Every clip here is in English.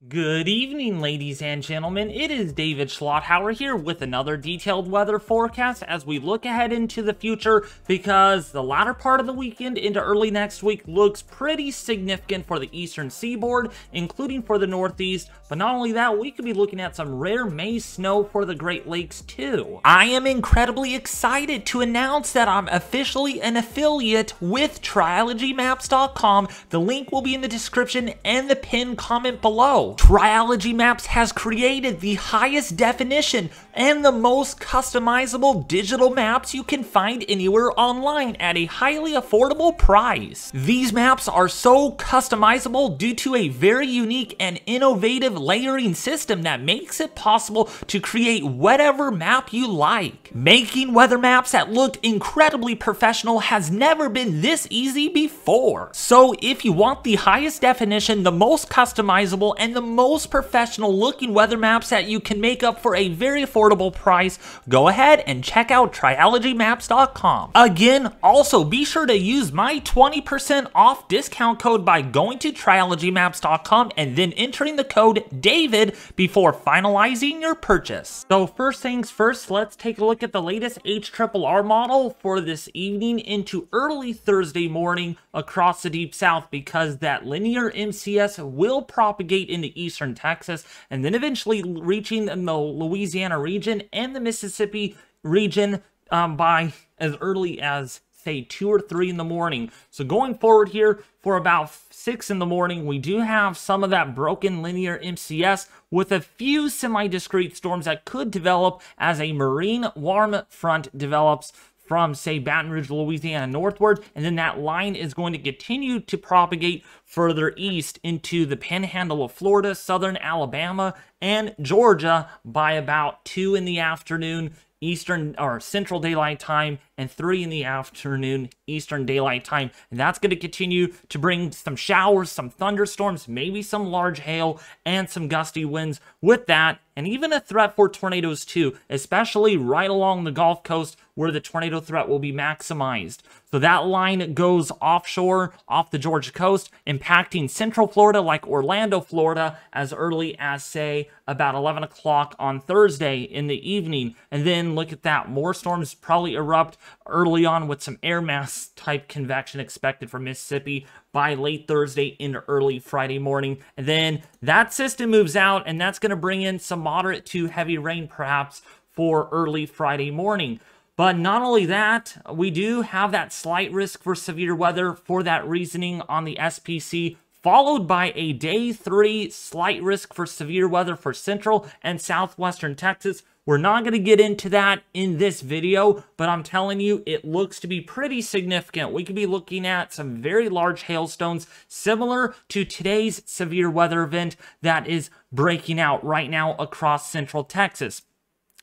Good evening, ladies and gentlemen. It is David Schlotthauer here with another detailed weather forecast as we look ahead into the future, because the latter part of the weekend into early next week looks pretty significant for the eastern seaboard, including for the northeast. But not only that, we could be looking at some rare May snow for the Great Lakes too. I am incredibly excited to announce that I'm officially an affiliate with TriologyMaps.com. The link will be in the description and the pinned comment below. Triology Maps has created the highest definition and the most customizable digital maps you can find anywhere online at a highly affordable price. These maps are so customizable due to a very unique and innovative layering system that makes it possible to create whatever map you like. Making weather maps that look incredibly professional has never been this easy before. So if you want the highest definition, the most customizable, and the most professional looking weather maps that you can make up for a very affordable price, go ahead and check out TriologyMaps.com. Again, also be sure to use my 20% off discount code by going to TriologyMaps.com and then entering the code DAVID before finalizing your purchase. So first things first, let's take a look at the latest HRRR model for this evening into early Thursday morning across the deep south, because that linear MCS will propagate into eastern Texas and then eventually reaching the Louisiana region and the Mississippi region by as early as say 2 or 3 in the morning. So going forward here for about 6 in the morning, we do have some of that broken linear MCS with a few semi-discrete storms that could develop as a marine warm front develops from, say, Baton Rouge, Louisiana northward, and then that line is going to continue to propagate further east into the panhandle of Florida, southern Alabama, and Georgia by about 2 in the afternoon Eastern or Central Daylight Time and 3 in the afternoon Eastern Daylight Time. And that's going to continue to bring some showers, some thunderstorms, maybe some large hail, and some gusty winds with that, and even a threat for tornadoes too, especially right along the Gulf Coast where the tornado threat will be maximized. So that line goes offshore off the Georgia coast, impacting central Florida like Orlando, Florida, as early as, say, about 11 o'clock on Thursday in the evening. And then look at that, more storms probably erupt early on with some air mass type convection expected from Mississippi by late Thursday into early Friday morning. And then that system moves out, and that's going to bring in some moderate to heavy rain perhaps for early Friday morning. But not only that, we do have that slight risk for severe weather for that reasoning on the SPC, followed by a day 3 slight risk for severe weather for central and southwestern Texas. We're not going to get into that in this video, but I'm telling you, it looks to be pretty significant. We could be looking at some very large hailstones similar to today's severe weather event that is breaking out right now across central Texas.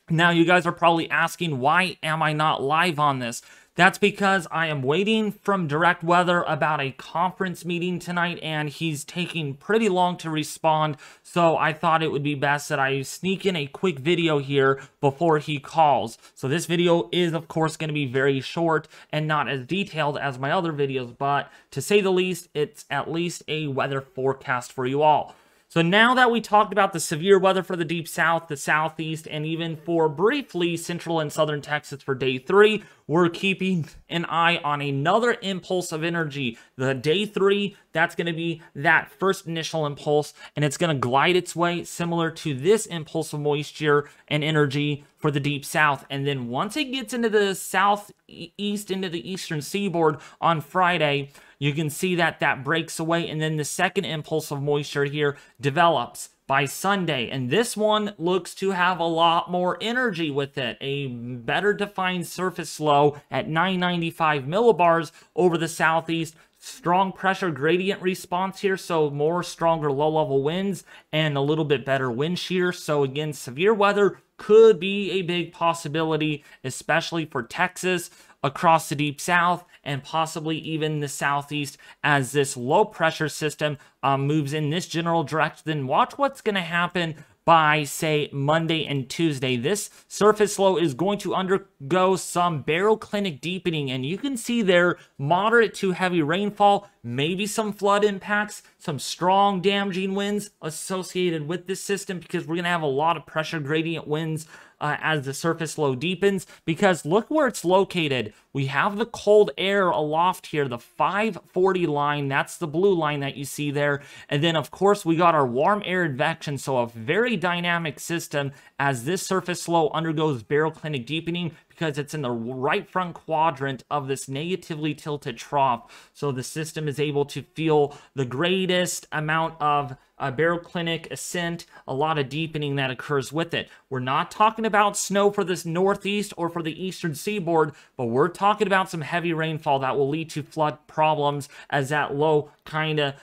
Now, you guys are probably asking, why am I not live on this? That's because I am waiting from Direct Weather about a conference meeting tonight, and he's taking pretty long to respond, so I thought it would be best that I sneak in a quick video here before he calls. So this video is, of course, going to be very short and not as detailed as my other videos, but to say the least, it's at least a weather forecast for you all. So now that we talked about the severe weather for the deep south, the southeast, and even for briefly central and southern Texas for day 3, we're keeping an eye on another impulse of energy. The day 3, that's going to be that first initial impulse, and it's going to glide its way similar to this impulse of moisture and energy for the deep south. And then once it gets into the southeast, into the eastern seaboard on Friday, you can see that that breaks away, and then the second impulse of moisture here develops by Sunday, and this one looks to have a lot more energy with it. A better defined surface low at 995 millibars over the southeast. Strong pressure gradient response here, so more stronger low-level winds and a little bit better wind shear. So again, severe weather could be a big possibility, especially for Texas, across the deep south, and possibly even the southeast as this low pressure system moves in this general direction. Then watch what's going to happen by, say, Monday and Tuesday. This surface low is going to undergo some baroclinic deepening, and you can see there moderate to heavy rainfall, maybe some flood impacts, some strong damaging winds associated with this system, because we're going to have a lot of pressure gradient winds as the surface low deepens, because look where it's located. We have the cold air aloft here, the 540 line. That's the blue line that you see there. And then, of course, we got our warm air advection, so a very dynamic system as this surface low undergoes baroclinic deepening, because it's in the right front quadrant of this negatively tilted trough. So the system is able to feel the greatest amount of baroclinic ascent, a lot of deepening that occurs with it. We're not talking about snow for this northeast or for the eastern seaboard, but we're talking about some heavy rainfall that will lead to flood problems as that low kind of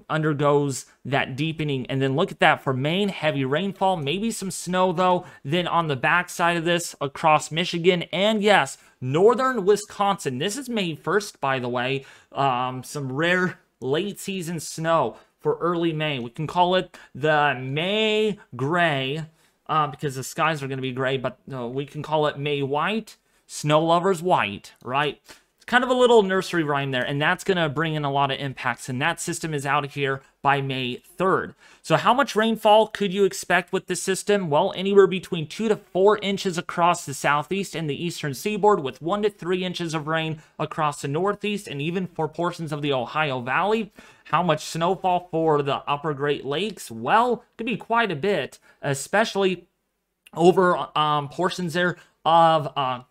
undergoes that deepening. And then look at that for Maine, heavy rainfall, maybe some snow though. Then on the backside of this, across Michigan, and yes, northern Wisconsin. This is May 1st, by the way. Some rare late season snow for early May. We can call it the May gray because the skies are going to be gray, but we can call it May white, snow lovers white, right? It's kind of a little nursery rhyme there, and that's going to bring in a lot of impacts, and that system is out of here by May 3rd. So how much rainfall could you expect with this system? Well, anywhere between 2 to 4 inches across the southeast and the eastern seaboard, with 1 to 3 inches of rain across the northeast and even for portions of the Ohio Valley. How much snowfall for the upper Great Lakes? Well, it could be quite a bit, especially over portions there of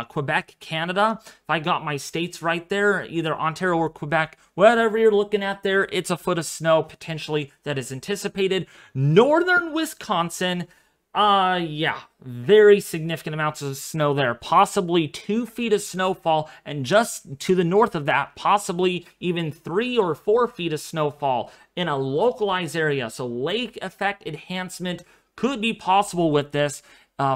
Quebec, Canada. If I got my states right there, either Ontario or Quebec, whatever you're looking at there, it's a foot of snow potentially that is anticipated. Northern Wisconsin, yeah, very significant amounts of snow there, possibly 2 feet of snowfall, and just to the north of that, possibly even 3 or 4 feet of snowfall in a localized area. So lake effect enhancement could be possible with this.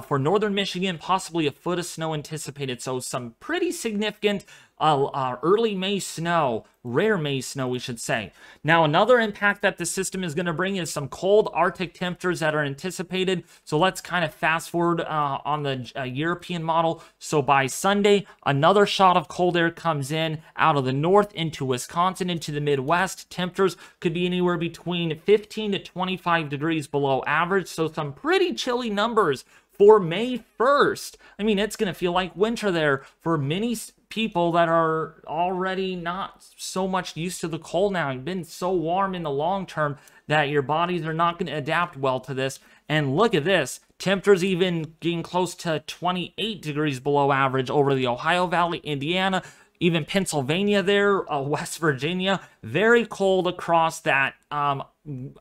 For northern Michigan, possibly a foot of snow anticipated. So some pretty significant early May snow, rare May snow, we should say. Now, another impact that the system is going to bring is some cold Arctic temperatures that are anticipated. So let's kind of fast forward on the European model. So by Sunday, another shot of cold air comes in out of the north into Wisconsin, into the Midwest. Temperatures could be anywhere between 15 to 25 degrees below average. So some pretty chilly numbers for May 1st. I mean, it's going to feel like winter there for many people that are already not so much used to the cold now. You've been so warm in the long term that your bodies are not going to adapt well to this. And look at this. Temperatures even getting close to 28 degrees below average over the Ohio Valley, Indiana, even Pennsylvania there, West Virginia. Very cold across that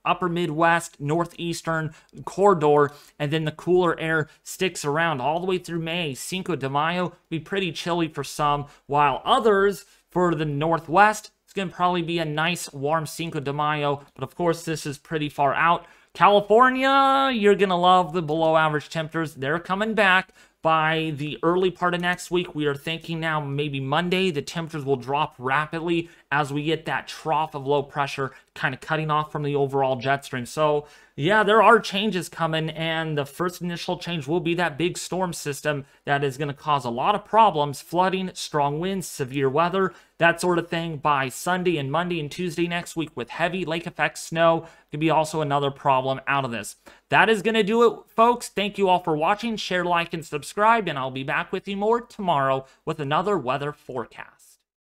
upper Midwest, northeastern corridor, and then the cooler air sticks around all the way through May. Cinco de Mayo be pretty chilly for some, while others for the Northwest, it's going to probably be a nice warm Cinco de Mayo, but of course this is pretty far out. California, you're going to love the below average temperatures. They're coming back. By the early part of next week, we are thinking now maybe Monday, the temperatures will drop rapidly as we get that trough of low pressure kind of cutting off from the overall jet stream. So yeah, there are changes coming, and the first initial change will be that big storm system that is going to cause a lot of problems, flooding, strong winds, severe weather, that sort of thing by Sunday and Monday and Tuesday next week with heavy lake effect snow. Could be also another problem out of this. That is going to do it, folks. Thank you all for watching. Share, like, and subscribe, and I'll be back with you more tomorrow with another weather forecast.